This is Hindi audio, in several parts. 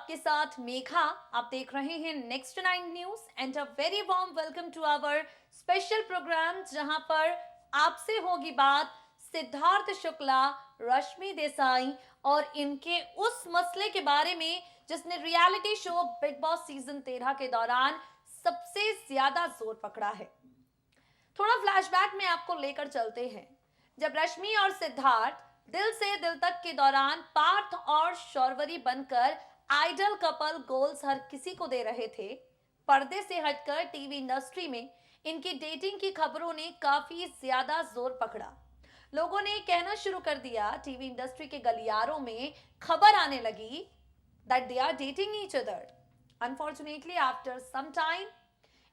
आपके साथ मेघा। आप देख रहे हैं next 9 news and a very warm welcome to our special programme, जहां पर आपसे होगी बात सिद्धार्थ शुक्ला, रश्मि देसाई और इनके उस मसले के बारे में जिसने reality show big boss season 13 के दौरान सबसे ज्यादा जोर पकड़ा है। थोड़ा फ्लैशबैक में आपको लेकर चलते हैं। जब रश्मि और सिद्धार्थ दिल से दिल तक के दौरान पार्थ और शौर्वरी बनकर आइडल कपल गोल्स हर किसी को दे रहे थे, पर्दे से हटकर टीवी इंडस्ट्री में इनकी डेटिंग की खबरों ने काफी ज्यादा जोर पकड़ा। लोगों ने कहना शुरू कर दिया, टीवी इंडस्ट्री के गलियारों में खबर आने लगी that they are dating each other. Unfortunately, after some time,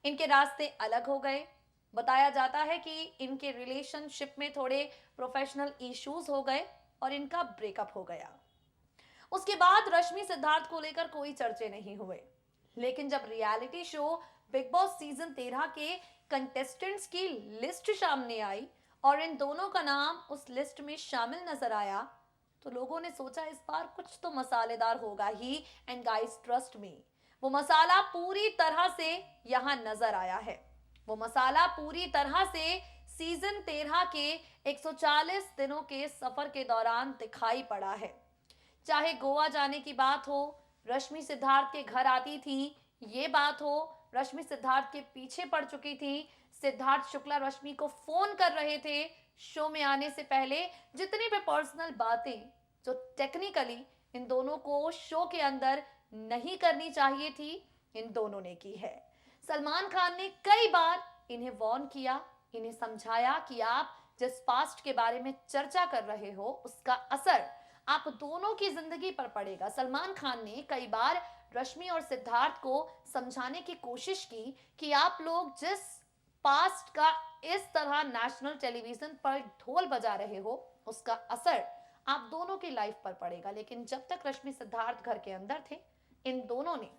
इनके रास्ते अलग हो गए। बताया जाता है कि इनके रिलेशनशिप में थोड़े प्रोफेशनल इश्यूज हो गए और इनका ब्रेकअप हो गया। उसके बाद रश्मि सिद्धार्थ को लेकर कोई चर्चे नहीं हुए, लेकिन जब reality show big boss season 13 के कंटेस्टेंट्स की लिस्ट सामने आई और इन दोनों का नाम उस लिस्ट में शामिल नजर आया, तो लोगों ने सोचा इस बार कुछ तो मसालेदार होगा ही। एंड गाइस, ट्रस्ट मी, वो मसाला पूरी तरह से यहां नजर आया है। वो मसाला पूरी तरह से सीजन 13 के 140 दिनों के सफर के दौरान दिखाई पड़ा है। चाहे गोवा जाने की बात हो, रश्मि सिद्धार्थ के घर आती थी, ये बात हो, रश्मि सिद्धार्थ के पीछे पड़ चुकी थी, सिद्धार्थ शुक्ला रश्मि को फोन कर रहे थे शो में आने से पहले, जितनी भी पर्सनल बातें जो टेक्निकली इन दोनों को शो के अंदर नहीं करनी चाहिए थी, इन दोनों ने की है। सलमान खान ने कई बार इन्हें वार्न किया, इन्हें समझाया कि आप जिस पास्ट के बारे में चर्चा कर रहे हो उसका असर आप दोनों की जिंदगी पर पड़ेगा। सलमान खान ने कई बार रश्मि और सिद्धार्थ को समझाने की कोशिश की कि आप लोग जिस पास्ट का इस तरह नेशनल टेलीविजन पर ढोल बजा रहे हो उसका असर आप दोनों की लाइफ पर पड़ेगा। लेकिन जब तक रश्मि सिद्धार्थ घर के अंदर थे, इन दोनों ने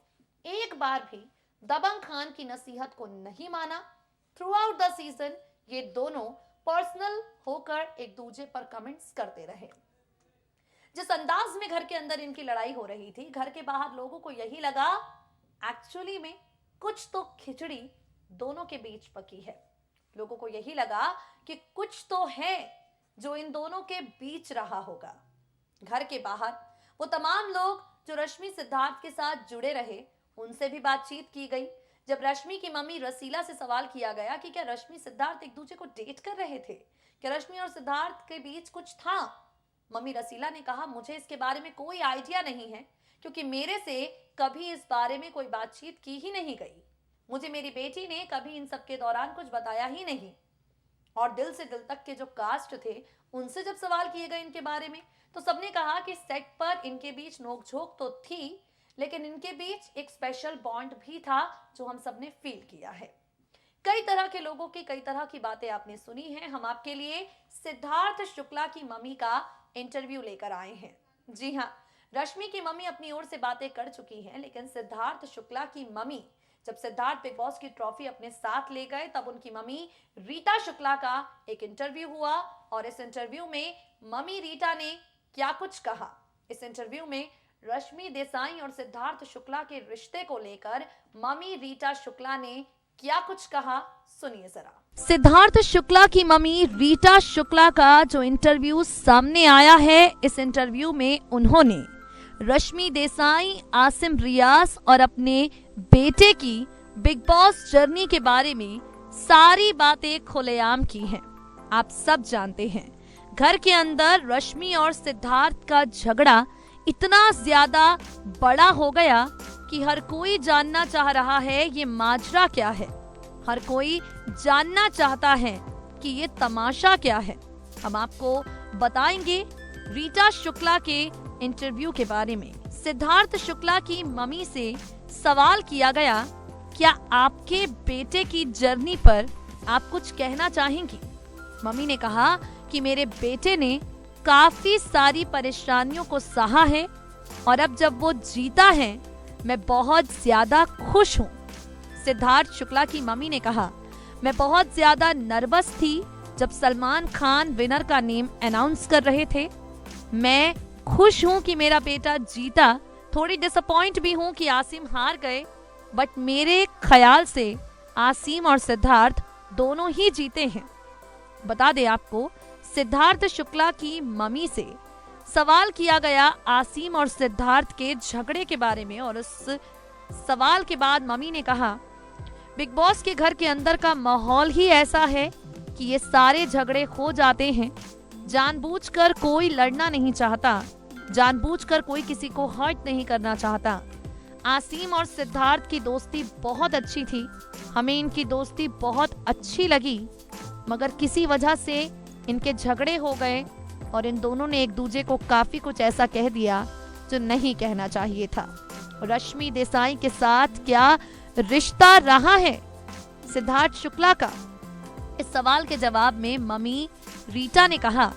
एक बार भी दबंग खान की नसीहत को नहीं माना। थ्रू आउट द सीजन ये दोनों पर्सनल होकर एक दूसरे पर कमेंट्स करते रहे। जिस अंदाज में घर के अंदर इनकी लड़ाई हो रही थी, घर के बाहर लोगों को यही लगा एक्चुअली में कुछ तो खिचड़ी दोनों के बीच पकी है। लोगों को यही लगा कि कुछ तो है जो इन दोनों के बीच रहा होगा। घर के बाहर वो तमाम लोग जो रश्मि सिद्धार्थ के साथ जुड़े रहे, उनसे भी बातचीत की गई। जब रश्मि की मम्मी रसीला से सवाल किया गया कि क्या रश्मि सिद्धार्थ एक दूसरे को डेट कर रहे थे, क्या रश्मि और सिद्धार्थ के बीच कुछ था, मम्मी रसीला ने कहा मुझे इसके बारे में कोई आइडिया नहीं है, क्योंकि मेरे से कभी इस बारे में कोई बातचीत की ही नहीं गई। मुझे मेरी बेटी ने कभी इन सब के दौरान कुछ बताया ही नहीं। और दिल से दिल तक के जो कास्ट थे, उनसे जब सवाल किए गए इनके बारे में, तो सबने कहा कि सेट पर इनके बीच नोकझोंक तो थी, लेकिन इनके बीच एक स्पेशल बॉन्ड भी था जो हम सबने फील किया है। कई तरह के लोगों की कई तरह की बातें आपने सुनी हैं। हम आपके लिए सिद्धार्थ शुक्ला की मम्मी का इंटरव्यू लेकर आए हैं। जी हाँ, रश्मि की मम्मी अपनी ओर से बातें कर चुकी हैं, लेकिन सिद्धार्थ शुक्ला की मम्मी जब सिद्धार्थ बिग बॉस की ट्रॉफी अपने साथ ले गए, तब उनकी मम्मी रीटा शुक्ला का एक इंटरव्यू हुआ और इस इंटरव्यू में मम्मी रीटा ने क्या कुछ कहा, इस इंटरव्यू में रश्मि देसाई और सिद्धार्थ शुक्ला के रिश्ते को लेकर मम्मी रीटा शुक्ला ने क्या कुछ कहा, सुनिए जरा। सिद्धार्थ शुक्ला की मम्मी रीटा शुक्ला का जो इंटरव्यू सामने आया है, इस इंटरव्यू में उन्होंने रश्मि देसाई, आसिम रियाज और अपने बेटे की बिग बॉस जर्नी के बारे में सारी बातें खुलेआम की हैं। आप सब जानते हैं, घर के अंदर रश्मि और सिद्धार्थ का झगड़ा इतना ज्यादा बड़ा हो गया कि हर कोई जानना चाह रहा है ये माजरा क्या है। हर कोई जानना चाहता है कि ये तमाशा क्या है। हम आपको बताएंगे रीटा शुक्ला के इंटरव्यू के बारे में। सिद्धार्थ शुक्ला की मम्मी से सवाल किया गया, क्या आपके बेटे की जर्नी पर आप कुछ कहना चाहेंगी? मम्मी ने कहा कि मेरे बेटे ने काफी सारी परेशानियों को सहा है और अब जब वो जीता है मैं बहुत ज्यादा खुश हूँ। सिद्धार्थ शुक्ला की मम्मी ने कहा, मैं बहुत ज्यादा नर्वस थी जब सलमान खान विनर का नेम अनाउंस कर रहे थे। मैं खुश हूँ कि मेरा बेटा जीता, थोड़ी डिसअपॉइंट भी हूँ कि आसिम हार गए, बट मेरे ख्याल से आसिम और सिद्धार्थ दोनों ही जीते हैं। बता दे आपको, सिद्धार्थ शुक्ला की मम्मी से सवाल किया गया आसिम और सिद्धार्थ के झगड़े के बारे में, और उस सवाल के बाद मम्मी ने कहा, बिग बॉस के घर के अंदर का माहौल ही ऐसा है कि ये सारे झगड़े हो जाते हैं। जानबूझकर कोई लड़ना नहीं चाहता, जानबूझकर कोई किसी को हर्ट नहीं करना चाहता। आसिम और सिद्धार्थ की दोस्ती बहुत अच्छी थी, हमें इनकी दोस्ती बहुत अच्छी लगी, मगर किसी वजह से इनके झगड़े हो गए और इन दोनों ने एक दूसरे को काफी कुछ ऐसा कह दिया जो नहीं कहना चाहिए था। रश्मि देसाई के साथ क्या रिश्ता रहा है सिद्धार्थ शुक्ला का? इस सवाल के जवाब में मम्मी रीटा ने कहा,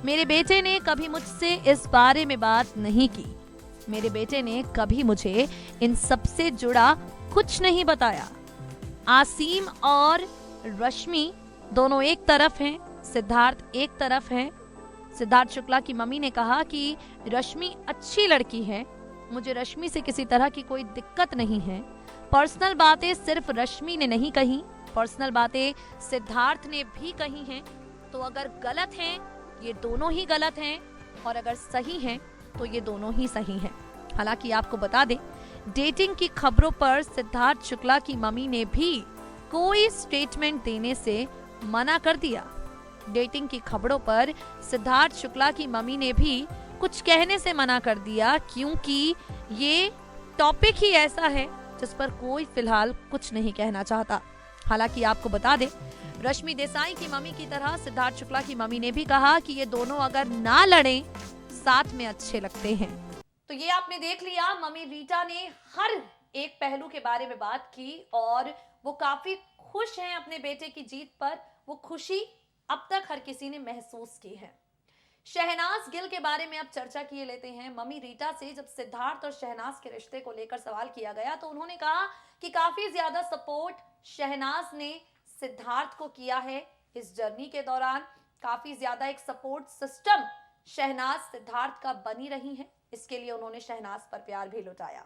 मेरे बेटे ने कभी मुझसे इस बारे में बात नहीं की, मेरे बेटे ने कभी मुझे इन सब से जुड़ा कुछ नहीं बताया। आसिम और रश्मि दोनों एक तरफ हैं, सिद्धार्थ एक तरफ है। सिद्धार्थ शुक्ला की मम्मी ने कहा कि रश्मि अच्छी लड़की है, मुझे रश्मि से किसी तरह की कोई दिक्कत नहीं है। पर्सनल बातें सिर्फ रश्मि ने नहीं कही, पर्सनल बातें सिद्धार्थ ने भी कही हैं। तो अगर गलत हैं ये दोनों ही गलत हैं, और अगर सही हैं तो ये दोनों ही सही हैं। हालांकि आपको बता दें, डेटिंग की खबरों पर सिद्धार्थ शुक्ला की मम्मी ने भी कोई स्टेटमेंट देने से मना कर दिया। डेटिंग की खबरों पर सिद्धार्थ शुक्ला की मम्मी ने भी कुछ कहने से मना कर दिया, क्योंकि ये टॉपिक ही ऐसा है जिस पर कोई फिलहाल कुछ नहीं कहना चाहता। हालांकि आपको बता दें, रश्मि देसाई की मम्मी की तरह सिद्धार्थ शुक्ला की मम्मी ने भी कहा कि ये दोनों अगर ना लड़ें साथ में अच्छे लगते हैं। तो ये आपने देख लिया, मम्मी रीटा ने हर एक पहलू के बारे में बात की और वो काफी खुश हैं अपने बेटे की जीत पर। वो खुशी अब तक हर किसी ने महसूस की है। शहनाज गिल के बारे में अब चर्चा किए लेते हैं। मम्मी रीटा से जब सिद्धार्थ और शहनाज के रिश्ते को लेकर सवाल किया गया तो उन्होंने कहा कि काफी ज्यादा सपोर्ट शहनाज ने सिद्धार्थ को किया है इस जर्नी के दौरान। काफी ज्यादा एक सपोर्ट सिस्टम शहनाज सिद्धार्थ का बनी रही है, इसके लिए उन्होंने शहनाज पर प्यार भी लुटाया।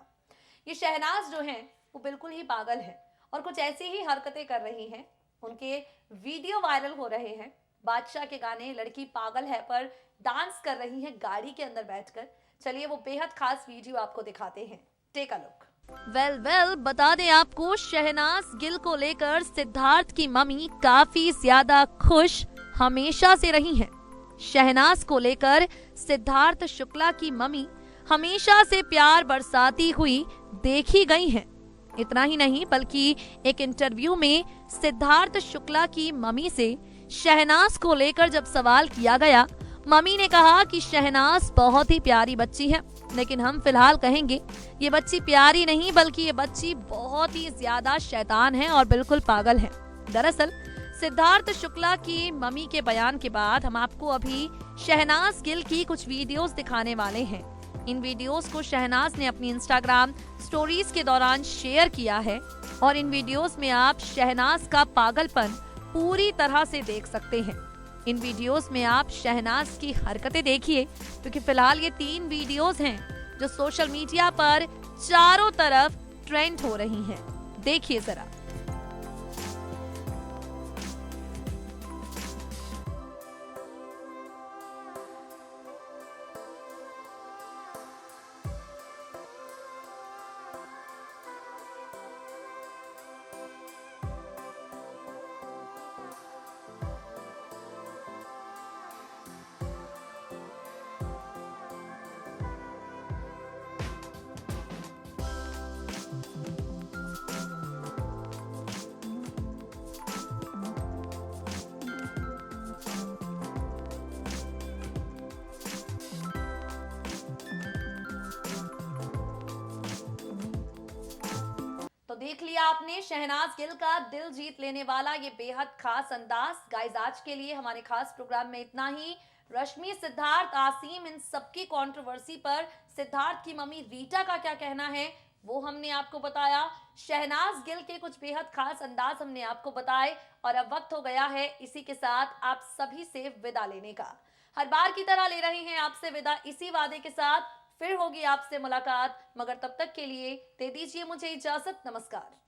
ये शहनाज जो है वो बिल्कुल ही पागल है और कुछ ऐसी ही हरकतें कर रही हैं। उनके वीडियो वायरल हो रहे हैं। बादशाह के गाने लड़की पागल है पर डांस कर रही है गाड़ी के अंदर बैठकर। चलिए वो बेहद खास वीडियो आपको दिखाते हैं, टेक अ लुक। वेल बता दें आपको, शहनाज गिल को लेकर सिद्धार्थ की मम्मी काफी ज्यादा खुश हमेशा से रही हैं। शहनाज को लेकर सिद्धार्थ शुक्ला की मम्मी हमेशा से प्यार बरसाती हुई देखी गई हैं। इतना ही नहीं बल्कि एक इंटरव्यू में सिद्धार्थ शुक्ला की मम्मी से शहनाज को लेकर जब सवाल किया गया, मम्मी ने कहा कि शहनाज बहुत ही प्यारी बच्ची है, लेकिन हम फिलहाल कहेंगे ये बच्ची प्यारी नहीं बल्कि ये बच्ची बहुत ही ज्यादा शैतान है और बिल्कुल पागल है। दरअसल सिद्धार्थ शुक्ला की मम्मी के बयान के बाद हम आपको अभी शहनाज गिल की कुछ वीडियोस दिखाने वाले हैं। इन वीडियोस को शहनाज ने अपनी इंस्टाग्राम स्टोरीज के दौरान शेयर किया है और इन वीडियोस में आप शहनाज का पागलपन पूरी तरह से देख सकते हैं। इन वीडियोस में आप शहनाज की हरकतें देखिए, क्योंकि फिलहाल ये 3 वीडियोस हैं जो सोशल मीडिया पर चारों तरफ ट्रेंड हो रही हैं। देखिए जरा। तो देख लिया आपने शहनाज गिल का दिल जीत लेने वाला ये बेहद खास अंदाज। गाइस, आज के लिए हमारे खास प्रोग्राम में इतना ही। रश्मि, सिद्धार्थ, आसिम, इन सबकी कंट्रोवर्सी पर सिद्धार्थ की मम्मी रीटा का क्या कहना है वो हमने आपको बताया। शहनाज गिल के कुछ बेहद खास अंदाज हमने आपको बताए और अब वक्त हो गया है इसी के साथ आप सभी से विदा लेने का। हर बार की तरह ले रहे हैं आपसे विदा इसी वादे के साथ, फिर होगी आपसे मुलाकात, मगर तब तक के लिए दे दीजिए मुझे इजाजत। नमस्कार।